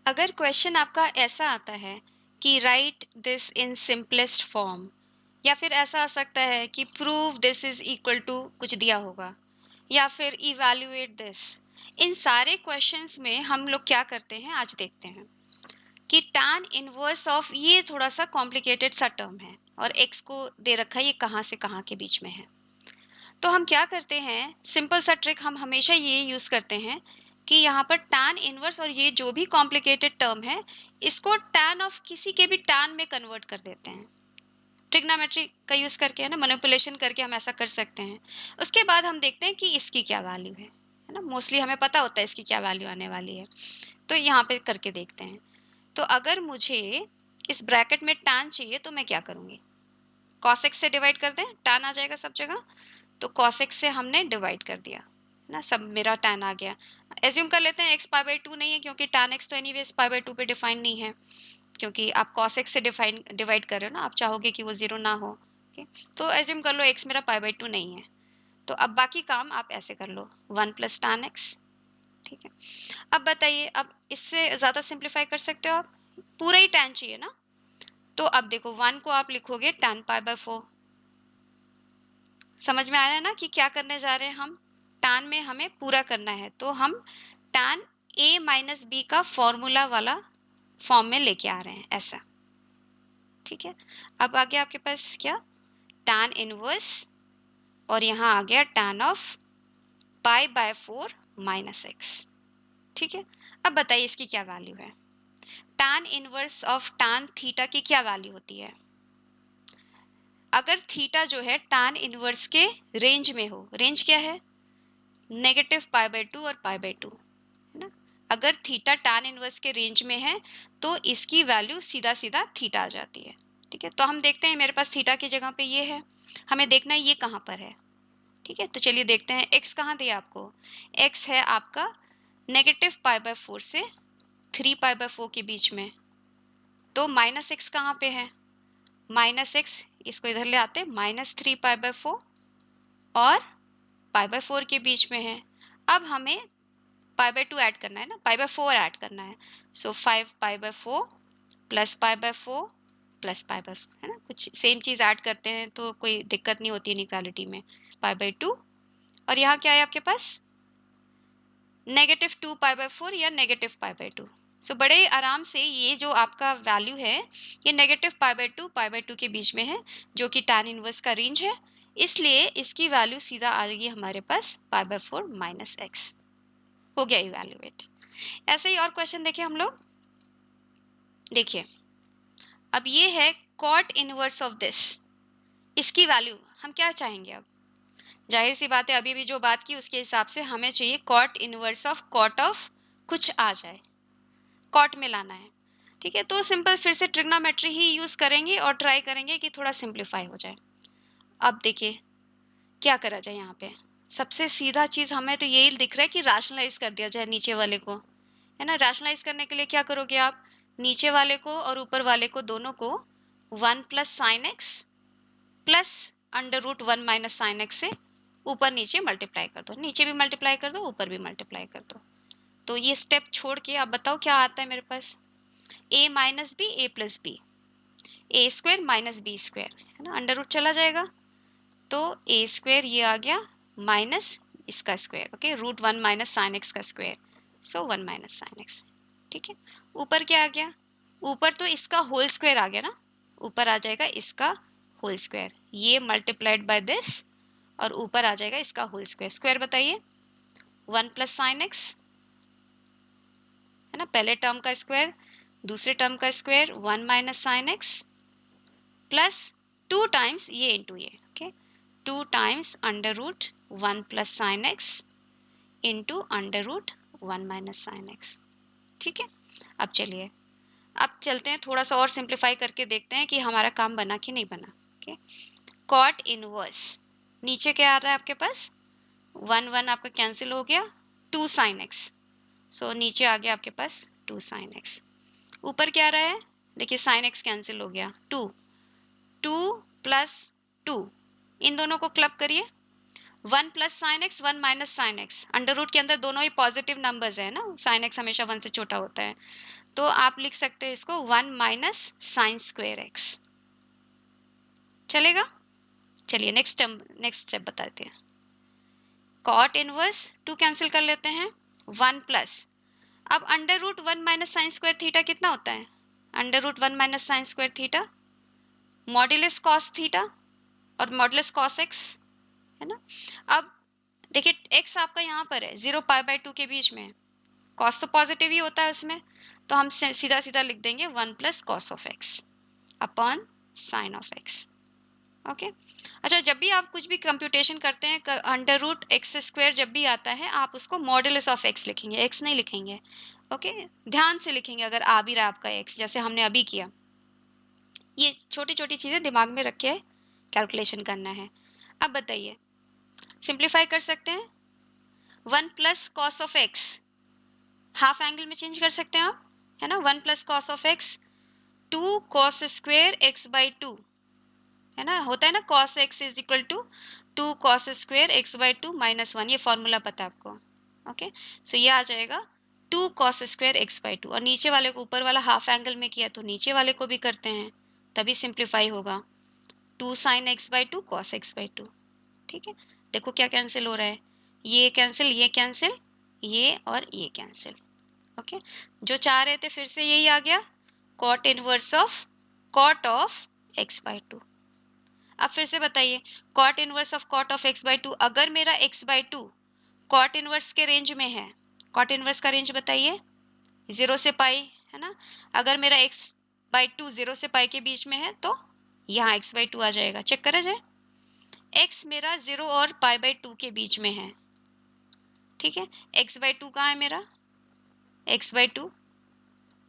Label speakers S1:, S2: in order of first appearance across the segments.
S1: अगर क्वेश्चन आपका ऐसा आता है कि write this in simplest form, या फिर ऐसा आ सकता है कि prove this is equal to कुछ दिया होगा, या फिर इवैल्यूएट दिस, इन सारे क्वेश्चंस में हम लोग क्या करते हैं आज देखते हैं कि tan इनवर्स ऑफ ये थोड़ा सा कॉम्प्लिकेटेड सा टर्म है और x को दे रखा है ये कहाँ से कहाँ के बीच में है। तो हम क्या करते हैं, सिंपल सा ट्रिक हम हमेशा ये यूज़ करते हैं कि यहाँ पर tan इनवर्स और ये जो भी कॉम्प्लिकेटेड टर्म है इसको tan ऑफ किसी के भी tan में कन्वर्ट कर देते हैं। ट्रिग्नोमेट्री का यूज़ करके, है ना, मैनिपुलेशन करके हम ऐसा कर सकते हैं। उसके बाद हम देखते हैं कि इसकी क्या वैल्यू है ना, मोस्टली हमें पता होता है इसकी क्या वैल्यू आने वाली है। तो यहाँ पे करके देखते हैं। तो अगर मुझे इस ब्रैकेट में tan चाहिए तो मैं क्या करूँगी, cos x से डिवाइड कर दें, tan आ जाएगा सब जगह। तो cos x से हमने डिवाइड कर दिया, है ना, सब मेरा tan आ गया। एज्यूम कर लेते हैं x π/2 नहीं है क्योंकि tan x तो एनीवेज π/2 पे डिफाइन नहीं है, क्योंकि आप cos x से डिवाइड कर रहे हो ना, आप चाहोगे कि वो जीरो ना हो। ओके, तो एज्यूम कर लो x मेरा π/2 नहीं है। तो अब बाकी काम आप ऐसे कर लो, 1 + tan x। ठीक है, अब बताइए, अब इससे ज़्यादा सिंप्लीफाई कर सकते हो आप, पूरा ही tan चाहिए ना। तो अब देखो 1 को आप लिखोगे tan π/4। समझ में आया ना कि क्या करने जा रहे हैं हम, tan में हमें पूरा करना है, तो हम tan a माइनस बी का फॉर्मूला वाला फॉर्म में लेके आ रहे हैं ऐसा। ठीक है, अब आ गया आपके पास क्या, tan इनवर्स, और यहाँ आ गया tan ऑफ π/4 माइनस x। ठीक है, अब बताइए इसकी क्या वैल्यू है, tan inverse of tan theta की क्या वैल्यू होती है। अगर थीटा जो है tan इनवर्स के रेंज में हो, रेंज क्या है, -π/2 और π/2, है ना। अगर थीटा tan इनवर्स के रेंज में है तो इसकी वैल्यू सीधा सीधा थीटा आ जाती है। ठीक है, तो हम देखते हैं मेरे पास थीटा की जगह पे ये है, हमें देखना है ये कहाँ पर है। ठीक है, तो चलिए देखते हैं x कहाँ दिया आपको, x है आपका -π/4 से 3π/4 के बीच में। तो -x कहाँ पे है, -x इसको इधर ले आते हैं, -3π/4 और π/4 के बीच में है। अब हमें π/2 ऐड करना है ना, π/4 ऐड करना है। सो 5π/4 प्लस π/4 प्लस π/4, है ना, कुछ सेम चीज़ ऐड करते हैं तो कोई दिक्कत नहीं होती है इनइक्वालिटी में। π/2 और यहाँ क्या है आपके पास, -2π/4 या -π/2। सो बड़े आराम से ये जो आपका वैल्यू है ये -π/2 π/2 के बीच में है, जो कि tan इनवर्स का रेंज है, इसलिए इसकी वैल्यू सीधा आ जाएगी हमारे पास π/4 माइनस x। हो गया इवैल्यूएट। ऐसे ही और क्वेश्चन देखें हम लोग। देखिए, अब ये है cot इनवर्स ऑफ दिस, इसकी वैल्यू हम क्या चाहेंगे। अब जाहिर सी बात है, अभी भी जो बात की उसके हिसाब से हमें चाहिए cot inverse of cot of कुछ आ जाए, cot में लाना है। ठीक है, तो सिंपल फिर से ट्रिग्नोमेट्री ही यूज करेंगे और ट्राई करेंगे कि थोड़ा सिंप्लीफाई हो जाए। अब देखिए क्या करा जाए, यहाँ पे सबसे सीधा चीज हमें तो यही दिख रहा है कि रैशनलाइज कर दिया जाए नीचे वाले को, है ना। रैशनलाइज करने के लिए क्या करोगे आप, नीचे वाले को और ऊपर वाले को दोनों को 1 + sin x plus √1 - sin x से ऊपर नीचे मल्टीप्लाई कर दो, नीचे भी मल्टीप्लाई कर दो ऊपर भी मल्टीप्लाई कर दो। तो ये स्टेप छोड़ के आप बताओ क्या आता है मेरे पास, a minus B a plus B, A square minus B square, है ना, अंडर रूट चला जाएगा। तो a स्क्वायर ये आ गया माइनस इसका स्क्वायर, ओके, √1 - sin x का स्क्वायर, सो 1 - sin x। ठीक है, ऊपर क्या आ गया, ऊपर तो इसका होल स्क्वायर आ गया ना, ऊपर आ जाएगा इसका होल स्क्वायर, ये मल्टीप्लाइड बाय दिस, और ऊपर आ जाएगा इसका होल स्क्वायर। स्क्वायर बताइए, 1 + sin x, है ना, पहले टर्म का स्क्वायर, दूसरे टर्म का square 1 - sin x plus 2 times ये इंटू ये, okay, 2 times √1 + sin x into √1 - sin x। ठीक है, अब चलिए, अब चलते हैं थोड़ा सा और सिंप्लीफाई करके देखते हैं कि हमारा काम बना कि नहीं बना। ओके, कॉट इनवर्स, नीचे क्या आ रहा है आपके पास, 1 1 आपका कैंसिल हो गया, 2 sin x, सो नीचे आ गया आपके पास 2 sin x। ऊपर क्या आ रहा है, देखिए sin x कैंसिल हो गया, 2 2 + 2, इन दोनों को क्लब करिए, 1 plus sine x 1 minus sine x, under root के अंदर दोनों ही पॉजिटिव नंबर्स है ना, साइन एक्स हमेशा 1 से छोटा होता है, तो आप लिख सकते हो इसको 1 माइनस साइन स्क्वायर एक्स। चलेगा? चलिए नेक्स्ट स्टेप बताते हैं। कॉट इनवर्स 2 कैंसिल कर लेते हैं, 1 प्लस, अब under root 1 minus sine square theta कितना होता है? Under root 1 minus sine square theta modulus cos theta और मॉड्यूलस कॉस एक्स, है ना। अब देखिए एक्स आपका यहाँ पर है 0 पाई बाय 2 के बीच में, कॉस तो पॉजिटिव ही होता है उसमें, तो हम सीधा सीधा लिख देंगे 1 plus cos of x upon sine of x. Okay. अच्छा, जब भी आप कुछ भी कंप्यूटेशन करते हैं, अंडर रूट एक्स स्क्वायर जब भी आता है आप उसको मॉड्यूलस ऑफ एक्स लिखेंगे, एक्स नहीं लिखेंगे। ओके, ध्यान से लिखेंगे अगर आ भी रहा है आपका एक्स, जैसे हमने अभी किया। ये छोटी छोटी चीजें दिमाग में रख के कैलकुलेशन करना है। अब बताइए, सिंप्लीफाई कर सकते हैं, 1 plus cos of x half angle में चेंज कर सकते हैं आप, है ना। 1 plus cos of x 2 cos square x by 2, है ना, होता है ना, cos x is equal to 2 cos square x by 2 minus 1, ये फॉर्मूला पता है आपको। ओके, सो ये आ जाएगा 2 cos स्क्वायर x बाई 2, और नीचे वाले को ऊपर वाला हाफ एंगल में किया तो नीचे वाले को भी करते हैं, तभी सिंप्लीफाई होगा, 2 sin x by 2 cos x by 2। ठीक है, देखो क्या कैंसिल हो रहा है, ये कैंसिल, ये कैंसिल, ये और ये कैंसिल। ओके, जो चाह रहे थे फिर से यही आ गया, cot inverse of cot of x by 2। अब फिर से बताइए, cot inverse of cot of x by 2, अगर मेरा एक्स बाई 2 कॉट इनवर्स के रेंज में है, कॉट इनवर्स का रेंज बताइए 0 से पाई, है ना। अगर मेरा एक्स बाई 2 0 से पाई के बीच में है तो यहाँ एक्स बाई 2 आ जाएगा। चेक करा जाए, एक्स मेरा 0 और पाई बाई 2 के बीच में है, ठीक है। एक्स बाई 2 कहाँ है मेरा, एक्स बाई 2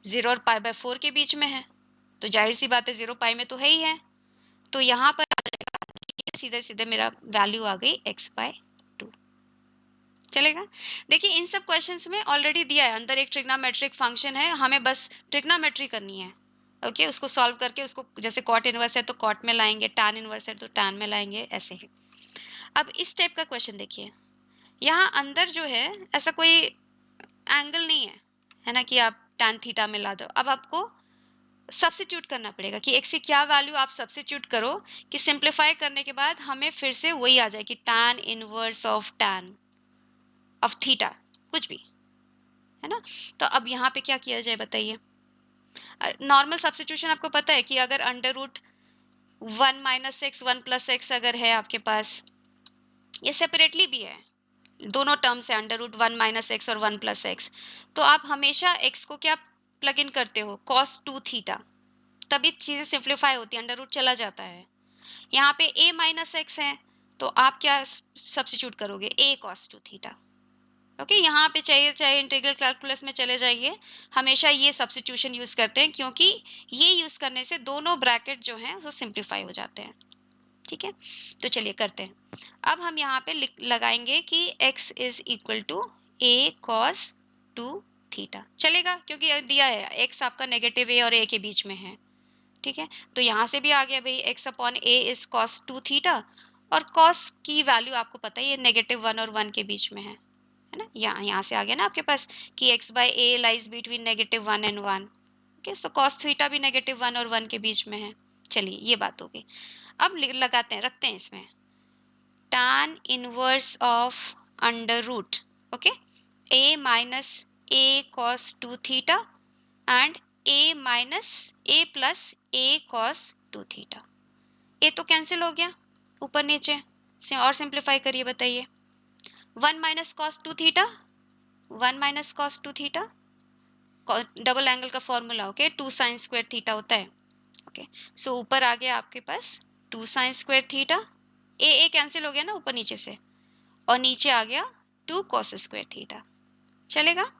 S1: 0 और पाई बाई 4 के बीच में है, तो जाहिर सी बात है 0 पाई में तो है ही है, तो यहाँ पर सीधे सीधे मेरा वैल्यू आ गई x बाय 2। चलेगा? देखिए इन सब क्वेश्चंस में ऑलरेडी दिया है, अंदर एक ट्रिग्नोमेट्रिक फंक्शन है, हमें बस ट्रिग्नोमेट्री करनी है। ओके, उसको सॉल्व करके उसको, जैसे कॉट इनवर्स है तो कॉट में लाएंगे, टैन इनवर्स है तो टैन में लाएंगे, ऐसे ही। अब इस टाइप का क्वेश्चन देखिए, यहाँ अंदर जो है ऐसा कोई एंगल नहीं है ना, कि आप टैन थीटा में ला दो। अब आपको सब्स्टिट्यूट करना पड़ेगा कि x की क्या वैल्यू आप सब्स्टिट्यूट करो कि सिंप्लीफाई करने के बाद हमें फिर से वही आ जाए कि tan inverse of tan of theta, कुछ भी, है ना। तो अब यहाँ पे क्या किया जाए बताइए, नॉर्मल सब्स्टिट्यूशन आपको पता है कि अगर under root 1 minus x 1 plus x अगर है आपके पास, ये सेपरेटली भी है, दोनों टर्म्स है, अंडर रूट 1 माइनस एक्स और 1 प्लस एक्स, तो आप हमेशा x को क्या प्लग इन करते हो, cos 2 थीटा, तभी चीजें सिंप्लीफाई होती है, अंडर रूट चला जाता है। यहाँ पे a माइनस एक्स है तो आप क्या सब्स्टिट्यूट करोगे, a cos 2 थीटा। ओके, यहाँ पे चाहिए चाहे इंटीग्रल कैलकुलस में चले जाइए, हमेशा ये सब्स्टिट्यूशन यूज करते हैं, क्योंकि ये यूज करने से दोनों ब्रैकेट जो हैं वो सिंप्लीफाई हो जाते हैं। ठीक है, तो चलिए करते हैं। अब हम यहाँ पे लगाएंगे कि x is equal to a cos 2 theta, चलेगा, क्योंकि दिया है x आपका नेगेटिव a और a के बीच में है। ठीक है, तो यहाँ से भी आ गया भाई x upon a is cos 2 theta, और cos की वैल्यू आपको पता है ये नेगेटिव 1 और 1 के बीच में है ना। यहाँ से आ गया ना आपके पास कि x by a lies between negative 1 and 1। Okay, so cos theta भी नेगेटिव 1 और 1 के बीच में है। चलिए ये बात हो गई। अब लगाते हैं, रखते हैं इसमें tan inverse of under root, okay, a minus a cos 2 theta and a minus a plus a cos 2 theta. a तो कैंसिल हो गया ऊपर नीचे से, और सिंप्लीफाई करिए बताइए, 1 minus cos 2 theta, 1 minus cos 2 theta, double angle का formula, okay, 2 sine square theta होता है। ओके, सो ऊपर आ गया आपके पास 2 sine square theta, a cancel हो गया ना ऊपर नीचे से, और नीचे आ गया 2 cos स्क्वायर थीटा। चलेगा,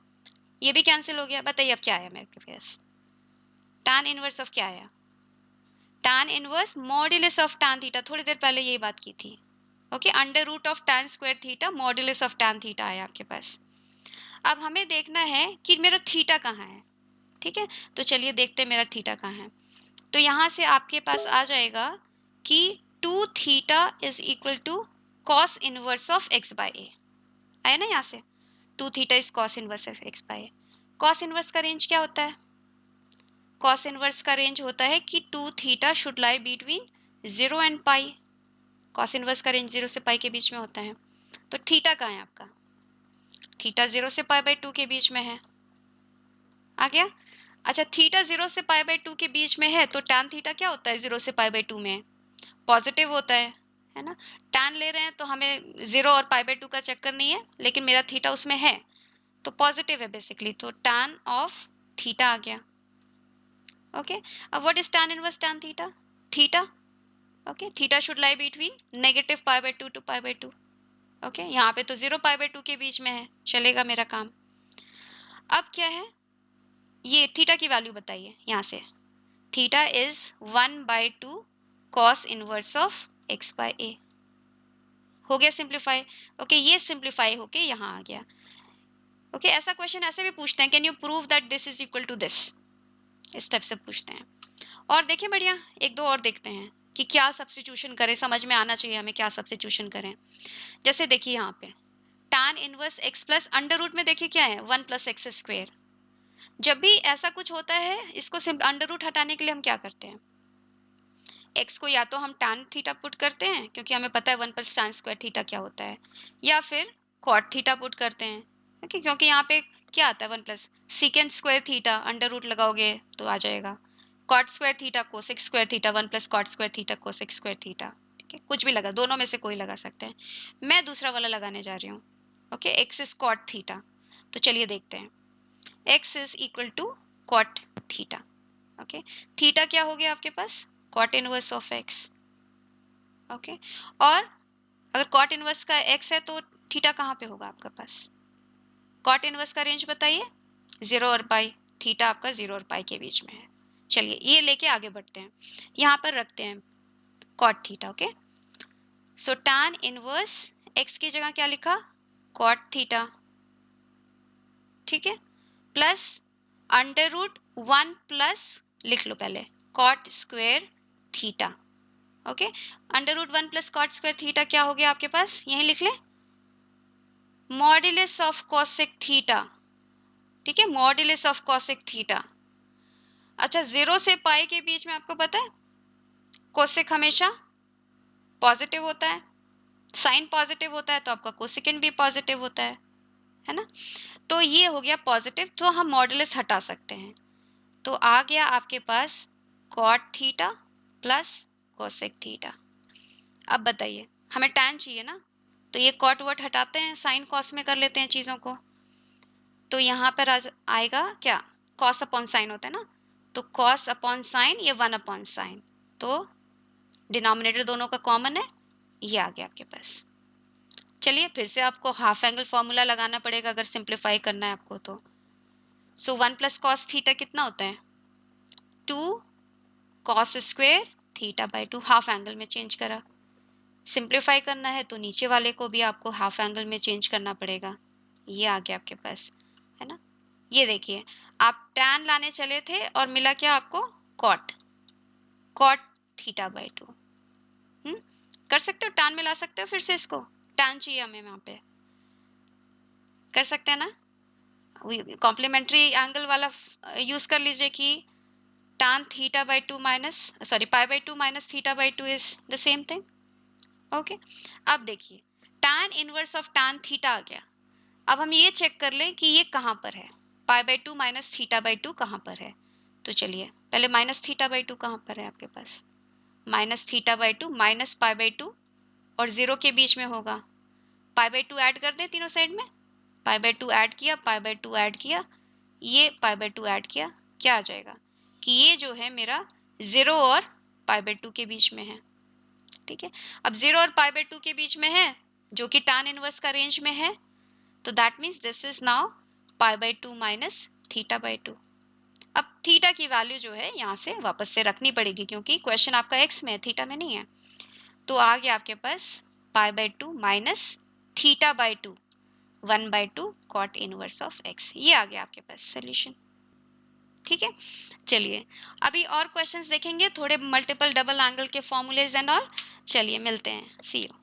S1: ये भी कैंसिल हो गया। बताइए अब क्या आया मेरे पास, tan इनवर्स ऑफ क्या आया, tan inverse modulus of tan theta, थोड़ी देर पहले यही बात की थी। Okay, under root of tan square theta modulus of tan theta आया आपके पास। अब हमें देखना है कि मेरा थीटा कहाँ है। ठीक है, तो चलिए देखते हैं मेरा थीटा कहाँ है। तो यहाँ से आपके पास आ जाएगा कि 2 theta is equal to cos inverse of x by a. आया ना यहाँ से, 2 theta is cos inverse of x by a. Cos inverse का रेंज क्या होता है? कॉस इनवर्स का रेंज होता है कि 2 theta should lie between 0 and pi. Cos inverse का रेंज 0 से पाई के बीच में होता है। तो थीटा कहाँ है आपका? थीटा 0 से पाई बाय 2 के बीच में है। आ गया? अच्छा, थीटा 0 से पाई बाय 2 के बीच में है तो टैन थीटा क्या होता है 0 से पाई बाय 2 में? पॉजिटिव होता है ना? टैन ले रहे हैं तो हमें 0 और पाई बाय 2 का चक्कर नहीं है, लेकिन मेरा थीटा उसमें है तो पॉजिटिव है बेसिकली, तो टैन ऑफ थीटा आ गया। ओके, अब what is tan inverse tan theta? Theta, okay, theta should lie between negative pi by 2 to pi by 2। Okay, यहाँ पे तो 0 पाई बाय 2 के बीच में है, चलेगा मेरा काम। अब क्या है, ये थीटा की वैल्यू बताइए यहाँ से। Theta is 1/2 cos inverse of x by a। हो गया सिंप्लीफाई। ओके, ये सिंप्लीफाई होके यहाँ आ गया। ओके, ऐसा क्वेश्चन ऐसे भी पूछते हैं, can you prove that this is equal to this, इस टाइप से पूछते हैं। और देखिए बढ़िया, एक दो और देखते हैं कि क्या सब्स्टिट्यूशन करें, समझ में आना चाहिए हमें क्या सब्स्टिट्यूशन करें। जैसे देखिए यहाँ पे tan inverse x plus under root में देखिए क्या है 1 प्लस एक्स स्क्वेयर। जब भी ऐसा कुछ होता है, इसको सिर्फ अंडर रूट हटाने के लिए हम क्या करते हैं, x को या तो हम tan थीटा पुट करते हैं क्योंकि हमें पता है 1 प्लस tan स्क्वायर थीटा क्या होता है, या फिर cot थीटा पुट करते हैं। ओके, क्योंकि यहाँ पे क्या आता है 1 plus secant square theta, under root लगाओगे तो आ जाएगा cot square theta cosec square theta 1 plus cot square theta cosec square theta. ठीक है, कुछ भी लगा, दोनों में से कोई लगा सकते हैं। मैं दूसरा वाला लगाने जा रही हूँ। Okay, x is cot theta, तो चलिए देखते हैं। x is equal to cot theta. Okay, theta क्या हो गया आपके पास, cot inverse of x। Okay, और अगर cot इनवर्स का x है तो थीटा कहाँ पे होगा आपका पास? cot इनवर्स का रेंज बताइए, 0 और पाई। थीटा आपका 0 और पाई के बीच में है। चलिए ये लेके आगे बढ़ते हैं, यहाँ पर रखते हैं cot थीटा। ओके, सो tan इनवर्स x की जगह क्या लिखा, cot थीटा। ठीक है, प्लस अंडर रूट 1 प्लस, लिख लो पहले, cot square theta. Okay, under root 1 plus cot square theta क्या हो गया आपके पास, यहीं लिख ले, मॉड्यूलस ऑफ कोसेक थीटा। ठीक है, मॉड्यूलस ऑफ कोसेक थीटा। अच्छा, 0 से पाई के बीच में आपको पता है कोसेक हमेशा पॉजिटिव होता है, साइन पॉजिटिव होता है तो आपका कोसेकेंड भी पॉजिटिव होता है ना? तो ये हो गया पॉजिटिव, तो हम मॉड्यूलस हटा सकते हैं, तो आ गया आपके पास cot theta plus cosec theta. अब बताइए, हमें tan चाहिए ना, तो ये cot वॉट हटाते हैं, साइन कॉस में कर लेते हैं चीज़ों को, तो यहाँ पर आएगा क्या, cos अपॉन साइन होता है ना, तो cos अपॉन साइन, ये 1 अपॉन साइन, तो डिनोमिनेटर दोनों का कॉमन है, ये आ गया आपके पास। चलिए फिर से आपको हाफ एंगल फॉर्मूला लगाना पड़ेगा अगर सिंप्लीफाई करना है आपको तो। सो 1 प्लस कॉस थीटा कितना होता है, 2 cos square theta by 2, half angle में चेंज करा। सिंप्लीफाई करना है तो नीचे वाले को भी आपको हाफ एंगल में चेंज करना पड़ेगा, ये आ गया आपके पास, है ना? ये देखिए, आप tan लाने चले थे और मिला क्या आपको, cot थीटा बाय 2। कर सकते हो, tan में ला सकते हो फिर से इसको, tan चाहिए हमें वहां पे, कर सकते हैं ना? कॉम्प्लीमेंट्री एंगल वाला यूज कर लीजिए कि tan theta by 2 minus, sorry, pi by 2 minus theta by 2 is the same thing. Okay, अब देखिए tan inverse of tan theta आ गया। अब हम ये चेक कर लें कि ये कहाँ पर है, पाई बाय 2 माइनस थीटा बाय 2 कहाँ पर है। तो चलिए पहले माइनस थीटा बाय 2 कहाँ पर है आपके पास, minus theta by 2 minus pi by 2 और 0 के बीच में होगा, पाई बाय 2 ऐड कर दें तीनों साइड में, पाई बाय 2 ऐड किया, पाई बाय 2 ऐड किया, ये पाई बाय 2 ऐड किया, क्या आ जाएगा कि ये जो है मेरा 0 और पाई बाय 2 के बीच में है। ठीक है, अब 0 और पाई बाय 2 के बीच में है जो कि tan इनवर्स का रेंज में है, तो that means this is now pi by 2 minus theta by 2। अब थीटा की वैल्यू जो है यहाँ से वापस से रखनी पड़ेगी क्योंकि क्वेश्चन आपका एक्स में है, थीटा में नहीं है, तो आ गया आपके पास pi by 2 minus theta by 2, 1/2 cot inverse of x, ये आ गया आपके पास सोल्यूशन। ठीक है, चलिए अभी और क्वेश्चंस देखेंगे, थोड़े मल्टीपल डबल एंगल के फॉर्मूलेज एंड ऑल। चलिए मिलते हैं, सी यू।